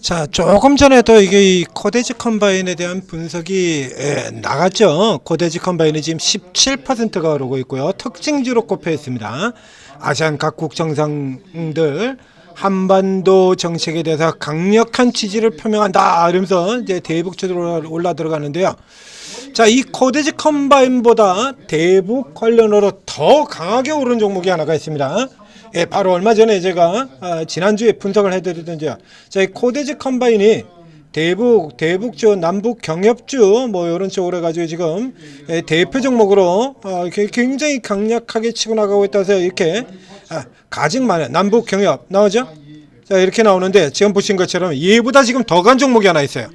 자, 조금 전에도 이게 이 코데지 컴바인에 대한 분석이 나갔죠. 코데지 컴바인이 지금 17%가 오르고 있고요. 특징주로 꼽혀 있습니다. 아시안 각국 정상들 한반도 정책에 대해서 강력한 지지를 표명한다 이러면서 이제 대북주로 올라 들어가는데요. 자, 이 코데지 컴바인보다 대북 관련으로 더 강하게 오른 종목이 하나가 있습니다. 예, 바로 얼마 전에 제가 지난주에 분석을 해드리던데요. 자, 이 코데지 컴바인이 대북주, 남북 경협주 뭐 이런 쪽으로 해가지고 지금 대표 종목으로 굉장히 강력하게 치고 나가고 있다 해서 이렇게 가직 많은 남북 경협 나오죠? 자, 이렇게 나오는데 지금 보신 것처럼 얘보다 지금 더 간 종목이 하나 있어요.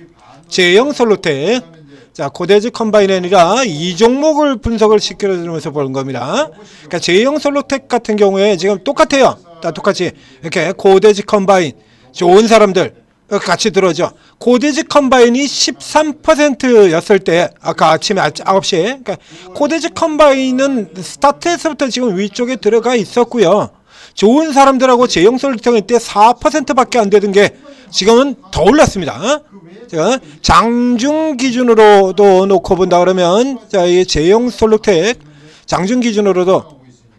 제형 솔루텍. 자, 코데지 컴바인이 아니라 이 종목을 분석을 시켜주면서 보는 겁니다. 그러니까 제형 솔루텍 같은 경우에 지금 똑같아요. 다 똑같이 이렇게 코데지 컴바인 좋은 사람들 같이 들어오죠. 코데지 컴바인이 13%였을 때 아까 아침에 9시에 그러니까 코데지 컴바인은 스타트에서부터 지금 위쪽에 들어가 있었고요. 좋은 사람들하고 제형 솔루텍일 때 4%밖에 안 되던 게 지금은 더 올랐습니다. 제가 장중 기준으로도 놓고 본다 그러면 자, 이 제형 솔루텍 장중 기준으로도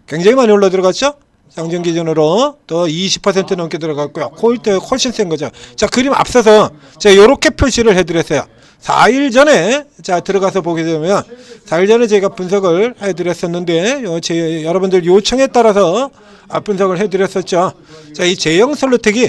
굉장히 많이 올라 들어갔죠? 장중 기준으로 또 20% 넘게 들어갔고요. 코일때 훨씬 센 거죠. 자, 그림 앞서서 제가 이렇게 표시를 해드렸어요. 4일 전에 자 들어가서 보게 되면 4일 전에 제가 분석을 해드렸었는데 여러분들 요청에 따라서 분석을 해드렸었죠. 자, 이 제형 솔루텍이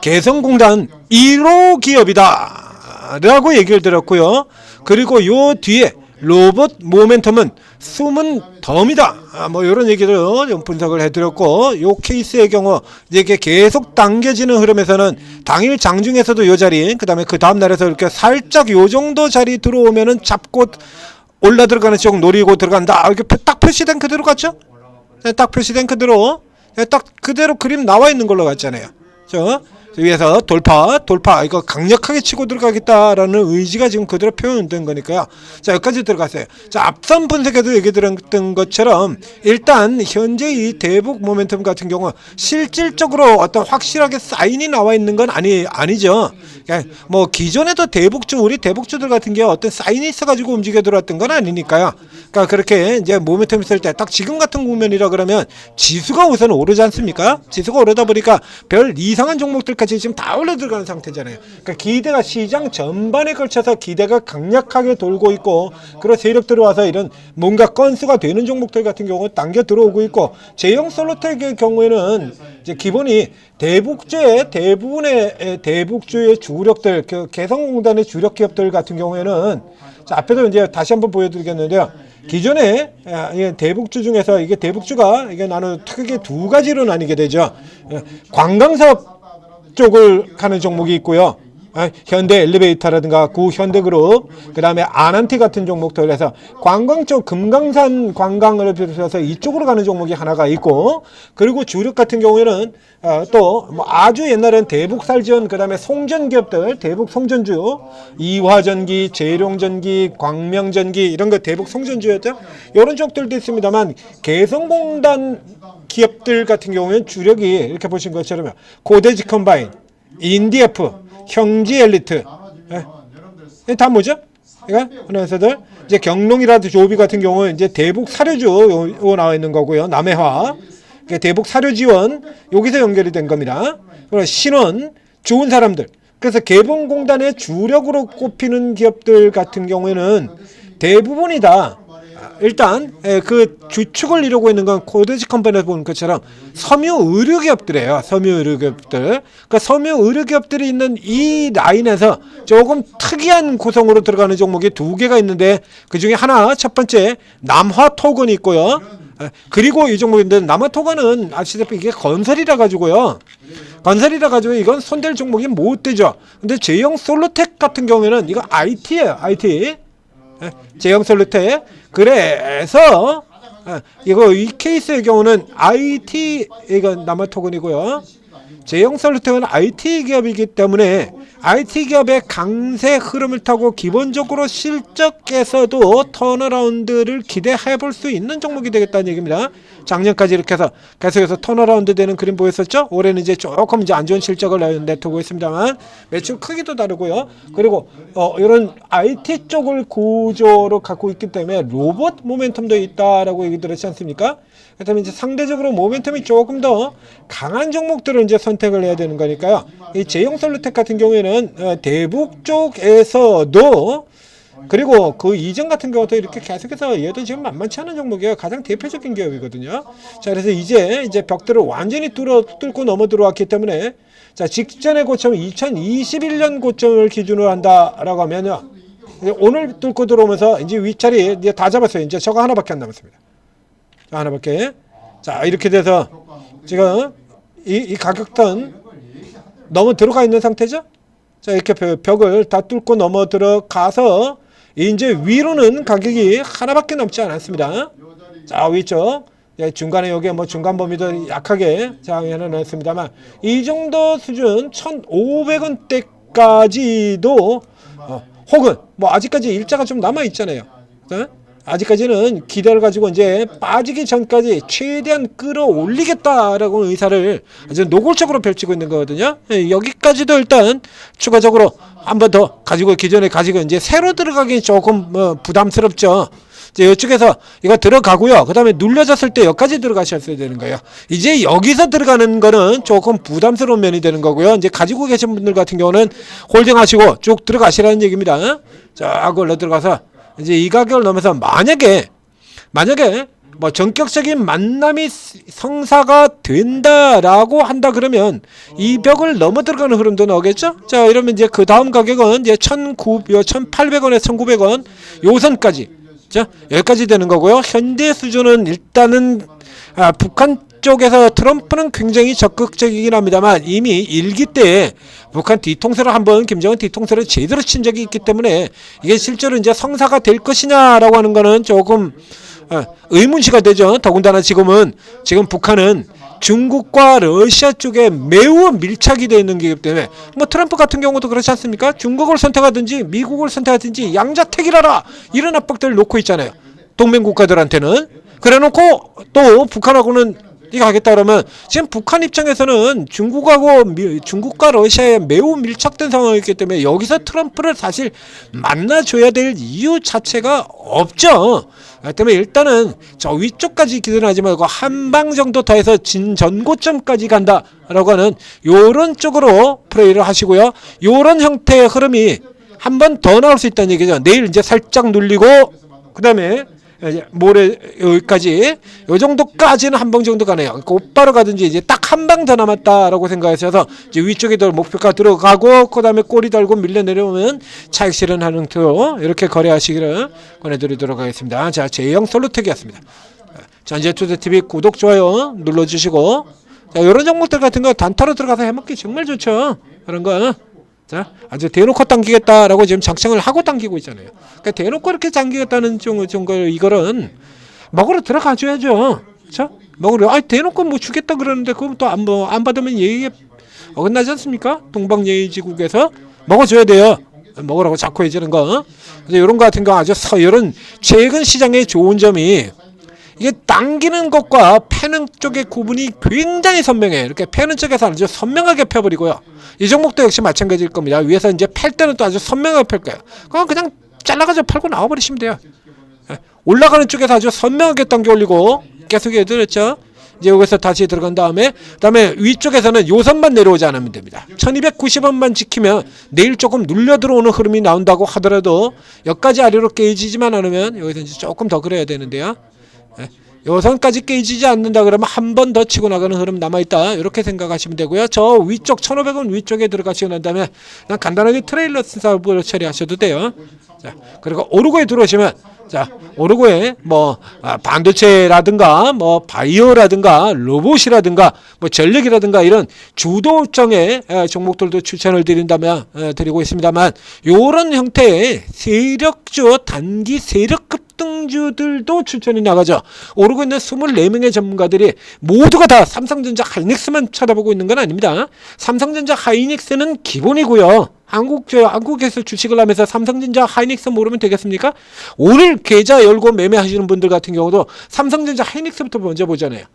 개성공단 1호 기업이다 라고 얘기를 들었고요. 그리고 요 뒤에 로봇 모멘텀은 숨은 덤이다 뭐 이런 얘기를 좀 분석을 해드렸고, 요 케이스의 경우 이게 계속 당겨지는 흐름에서는 당일 장중에서도 요 자리, 그 다음에 그 다음날에서 이렇게 살짝 요 정도 자리 들어오면은 잡고 올라 들어가는 쪽 노리고 들어간다 이렇게 딱 표시된 그대로 갔죠? 딱 표시된 그대로 딱 그대로 그림 나와 있는 걸로 갔잖아요. 위에서 돌파 이거 강력하게 치고 들어가겠다라는 의지가 지금 그대로 표현된 거니까요. 자, 여기까지 들어갔어요. 자, 앞선 분석에도 얘기 들었던 것처럼 일단 현재 이 대북 모멘텀 같은 경우 실질적으로 어떤 확실하게 사인이 나와 있는 건 아니죠. 그러니까 뭐 기존에도 우리 대북주들 같은 경우 어떤 사인이 있어가지고 움직여 들어왔던 건 아니니까요. 그러니까 그렇게 이제 모멘텀 있을 때 딱 지금 같은 국면이라 그러면 지수가 우선 오르지 않습니까? 지수가 오르다 보니까 별 이상한 종목들까지 지금 다 올라 들어가는 상태잖아요. 그러니까 기대가 시장 전반에 걸쳐서 기대가 강력하게 돌고 있고, 그런 세력 들어와서 이런 뭔가 건수가 되는 종목들 같은 경우 당겨 들어오고 있고, 제형 솔루텍의 경우에는 이제 기본이 대북주의 대부분의 대북주의 주력들, 그 개성공단의 주력 기업들 같은 경우에는 자, 앞에도 이제 다시 한번 보여드리겠는데요. 기존에 대북주 중에서 이게 대북주가 이게 크게 두 가지로 나뉘게 되죠. 관광사업 쪽을 가는 종목이 있고요. 현대 엘리베이터라든가 구현대그룹, 그 다음에 아난티 같은 종목들 해서 관광 쪽 금강산 관광을 비롯해서 이쪽으로 가는 종목이 하나가 있고, 그리고 주력 같은 경우에는 또 뭐 아주 옛날엔 대북살지원, 그 다음에 송전기업들, 대북 송전주, 이화전기, 재룡전기, 광명전기 이런 거 대북 송전주였죠. 이런 쪽들도 있습니다만, 개성공단 기업들 같은 경우에는 주력이 이렇게 보신 것처럼 코데지 컴바인, 인디에프, 형지 엘리트, 다 뭐죠? 그래서들 이제 경농이라든지 조비 같은 경우는 이제 대북 사료주 요 나와 있는 거고요. 남해화, 대북 사료 지원 여기서 연결이 된 겁니다. 그리고 신원, 좋은 사람들. 그래서 개봉공단의 주력으로 꼽히는 기업들 같은 경우에는 대부분이 다 일단 그 주축을 이루고 있는 건 코데지 컴퍼니에서 보는 것처럼 섬유 의료기업들이에요. 섬유 의료기업들. 그러니까 섬유 의료기업들이 있는 이 라인에서 조금 특이한 구성으로 들어가는 종목이 두 개가 있는데, 그 중에 하나, 첫 번째 남화토건이 있고요. 그리고 이 종목인데, 남화토건은 아시다시피 이게 건설이라 가지고요. 건설이라 가지고 이건 손댈 종목이 못 되죠. 근데 제형 솔루텍 같은 경우에는 이거 IT예요. IT. 제형 솔루텍. 그래서 이거 이 케이스의 경우는 IT, 이건 남아토건이고요. 제형 솔루텍은 IT 기업이기 때문에 IT 기업의 강세 흐름을 타고 기본적으로 실적에서도 턴어라운드를 기대해 볼 수 있는 종목이 되겠다는 얘기입니다. 작년까지 이렇게 해서 계속해서 턴어라운드 되는 그림 보였었죠? 올해는 이제 조금 이제 안 좋은 실적을 내두고 있습니다만 매출 크기도 다르고요. 그리고 이런 IT 쪽을 구조로 갖고 있기 때문에 로봇 모멘텀도 있다라고 얘기 들었지 않습니까? 그렇다면 이제 상대적으로 모멘텀이 조금 더 강한 종목들을 이제 선택을 해야 되는 거니까요. 이 제형솔루텍 같은 경우에는 대북 쪽에서도 그리고 그 이전 같은 경우도 이렇게 계속해서 얘도 지금 만만치 않은 종목이에요. 가장 대표적인 기업이거든요. 자, 그래서 이제 벽들을 완전히 뚫고 넘어 들어왔기 때문에 자, 직전의 고점 2021년 고점을 기준으로 한다라고 하면요. 오늘 뚫고 들어오면서 이제 윗자리 이제 다 잡았어요. 이제 저거 하나밖에 안 남았습니다. 하나밖에. 자, 이렇게 돼서 지금 이 가격선 넘어 들어가 있는 상태죠. 자, 이렇게 벽을 다 뚫고 넘어 들어가서 이제 위로는 가격이 하나밖에 넘지 않았습니다. 자, 위쪽 중간에 여기에 뭐 중간 범위도 약하게 장해는 놨습니다만 이 정도 수준 1,500원대까지도 혹은 뭐 아직까지 일자가 좀 남아 있잖아요. 아직까지는 기대를 가지고 이제 빠지기 전까지 최대한 끌어올리겠다라고 의사를 아주 노골적으로 펼치고 있는 거거든요. 여기까지도 일단 추가적으로 한 번 더 가지고 기존에 가지고 이제 새로 들어가기 조금 부담스럽죠. 이제 이쪽에서 이거 들어가고요. 그 다음에 눌려졌을 때 여기까지 들어가셨어야 되는 거예요. 이제 여기서 들어가는 거는 조금 부담스러운 면이 되는 거고요. 이제 가지고 계신 분들 같은 경우는 홀딩하시고 쭉 들어가시라는 얘기입니다. 자, 그걸로 들어가서 이제 이 가격을 넘어서 만약에 뭐 전격적인 만남이 성사가 된다라고 한다 그러면 이 벽을 넘어 들어가는 흐름도 나오겠죠? 자, 이러면 이제 그 다음 가격은 이제 1,800원에서 1,900원 요 선까지. 자, 여기까지 되는 거고요. 현재 수준은 일단은 북한 쪽에서 트럼프는 굉장히 적극적이긴 합니다만 이미 1기 때 북한 뒤통수를 한번 김정은 뒤통수를 제대로 친 적이 있기 때문에 이게 실제로 이제 성사가 될 것이냐라고 하는 거는 조금 의문시가 되죠. 더군다나 지금 북한은 중국과 러시아 쪽에 매우 밀착이 되어 있는 기업 때문에 뭐 트럼프 같은 경우도 그렇지 않습니까? 중국을 선택하든지 미국을 선택하든지 양자택일하라 이런 압박들을 놓고 있잖아요. 동맹 국가들한테는. 그래놓고 또 북한하고는 이거 하겠다 그러면 지금 북한 입장에서는 중국과 러시아에 매우 밀착된 상황이기 때문에 여기서 트럼프를 사실 만나줘야 될 이유 자체가 없죠. 때문에 일단은 저 위쪽까지 기대하지 말고 한 방 정도 더 해서 전고점까지 간다라고 하는 요런 쪽으로 플레이를 하시고요. 요런 형태의 흐름이 한 번 더 나올 수 있다는 얘기죠. 내일 이제 살짝 눌리고 그 다음에 모레 여기까지 요 정도까지는 한 방 정도 가네요. 곧바로 가든지 이제 딱 한 방 더 남았다라고 생각하셔서 이제 위쪽에도 목표가 들어가고 그 다음에 꼬리 달고 밀려 내려오면 차익 실현하는 형태로 이렇게 거래하시기를 권해드리도록 하겠습니다. 자, 제형솔루텍이었습니다. 전재투자TV 구독 좋아요 눌러주시고 자, 이런 종목들 같은 거 단타로 들어가서 해먹기 정말 좋죠. 그런 거. 자, 아주 대놓고 당기겠다라고 지금 작정을 하고 당기고 있잖아요. 그러니까 대놓고 이렇게 당기겠다는 이거는 먹으러 들어가줘야죠. 그렇죠? 먹으러 대놓고 뭐 주겠다 그러는데 그럼 또 안 받으면 예의에 어긋나지 않습니까? 동방예의지국에서 먹어줘야 돼요. 먹으라고 자꾸 해주는 거. 그래서 이런 거 같은 거 아주 이런 최근 시장의 좋은 점이 이게 당기는 것과 패는 쪽의 구분이 굉장히 선명해요. 이렇게 패는 쪽에서 아주 선명하게 펴버리고요. 이 종목도 역시 마찬가지일 겁니다. 위에서 이제 팔 때는 또 아주 선명하게 펼 거예요. 그냥 잘라가지고 팔고 나와버리시면 돼요. 올라가는 쪽에서 아주 선명하게 당겨 올리고 계속 해드렸죠. 이제 여기서 다시 들어간 다음에 그다음에 위쪽에서는 요선만 내려오지 않으면 됩니다. 1290원만 지키면 내일 조금 눌려 들어오는 흐름이 나온다고 하더라도 여기까지 아래로 깨지지만 않으면 여기서 이제 조금 더 그래야 되는데요. 요선까지 깨지지 않는다 그러면 한 번 더 치고 나가는 흐름 남아있다 이렇게 생각하시면 되고요. 저 위쪽 1500원 위쪽에 들어가시고 난 다음에 그냥 간단하게 트레일러 사업으로 처리하셔도 돼요. 자, 그리고 오르고에 들어오시면 자, 오르고에 뭐 반도체라든가 뭐 바이오라든가 로봇이라든가 뭐 전력이라든가 이런 주도성의 종목들도 추천을 드린다면 드리고 있습니다만 요런 형태의 세력주 단기 세력급 등주들도 추천이 나가죠. 오르고 있는 24명의 전문가들이 모두가 다 삼성전자 하이닉스만 쳐다보고 있는 건 아닙니다. 삼성전자 하이닉스는 기본이고요. 한국에서 주식을 하면서 삼성전자, 하이닉스 모르면 되겠습니까? 오늘 계좌 열고 매매하시는 분들 같은 경우도 삼성전자, 하이닉스부터 먼저 보잖아요.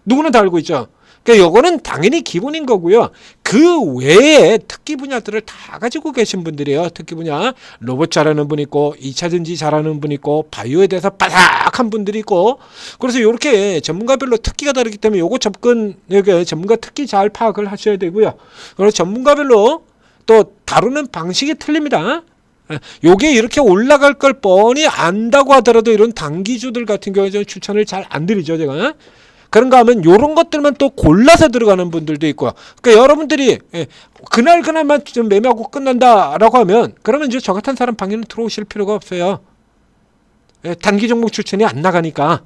누구나 다 알고 있죠. 그러니까 이거는 당연히 기본인 거고요. 그 외에 특기 분야들을 다 가지고 계신 분들이에요. 특기 분야. 로봇 잘하는 분 있고 2차전지 잘하는 분 있고 바이오에 대해서 바삭한 분들이 있고, 그래서 이렇게 전문가별로 특기가 다르기 때문에 요거 여기 전문가 특기 잘 파악을 하셔야 되고요. 그리고 전문가별로 또 다루는 방식이 틀립니다. 요게 이렇게 올라갈 걸 뻔히 안다고 하더라도 이런 단기주들 같은 경우에 저는 추천을 잘 안 드리죠, 제가. 그런가 하면 요런 것들만 또 골라서 들어가는 분들도 있고요. 그러니까 여러분들이 그날만 좀 매매하고 끝난다라고 하면 그러면 이제 저 같은 사람 방에는 들어오실 필요가 없어요. 단기 종목 추천이 안 나가니까.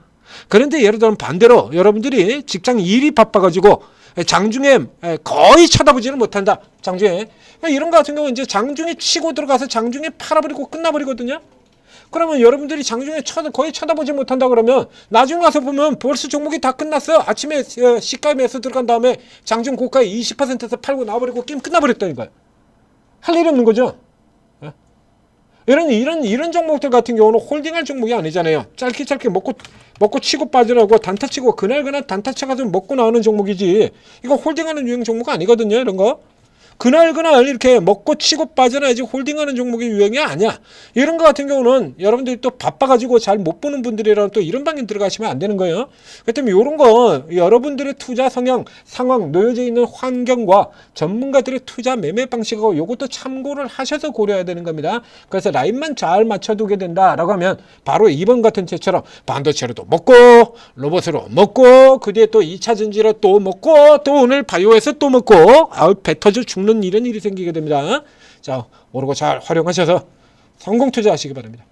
그런데 예를 들면 반대로 여러분들이 직장 일이 바빠가지고 장중에 거의 쳐다보지는 못한다. 장중에. 이런 거 같은 경우는 이제 장중에 치고 들어가서 장중에 팔아버리고 끝나버리거든요. 그러면 여러분들이 장중에 거의 쳐다보지 못한다 그러면 나중에 와서 보면 벌써 종목이 다 끝났어. 아침에 시가에 매수 들어간 다음에 장중 고가에 20%에서 팔고 나와버리고 게임 끝나버렸다니까요. 할 일 없는 거죠. 이런 종목들 같은 경우는 홀딩할 종목이 아니잖아요. 짧게 먹고 치고 빠지라고 단타 치고 그날 단타 쳐가지고 먹고 나오는 종목이지. 이거 홀딩하는 유형 종목 아니거든요. 이런 거. 그날 이렇게 먹고 치고 빠져나야지 홀딩하는 종목이 유형이 아니야. 이런 거 같은 경우는 여러분들이 또 바빠가지고 잘 못 보는 분들이랑 또 이런 방에 들어가시면 안 되는 거예요. 그렇기 때문에 이런 거 여러분들의 투자 성향, 상황, 놓여져 있는 환경과 전문가들의 투자 매매 방식하고 이것도 참고를 하셔서 고려해야 되는 겁니다. 그래서 라인만 잘 맞춰두게 된다라고 하면 바로 2번 같은 채처럼 반도체로도 먹고 로봇으로 먹고 그 뒤에 또 2차 전지로 또 먹고 또 오늘 바이오에서 또 먹고 배 터져 죽는 이런 일이 생기게 됩니다. 자, 모르고 잘 활용하셔서 성공 투자하시기 바랍니다.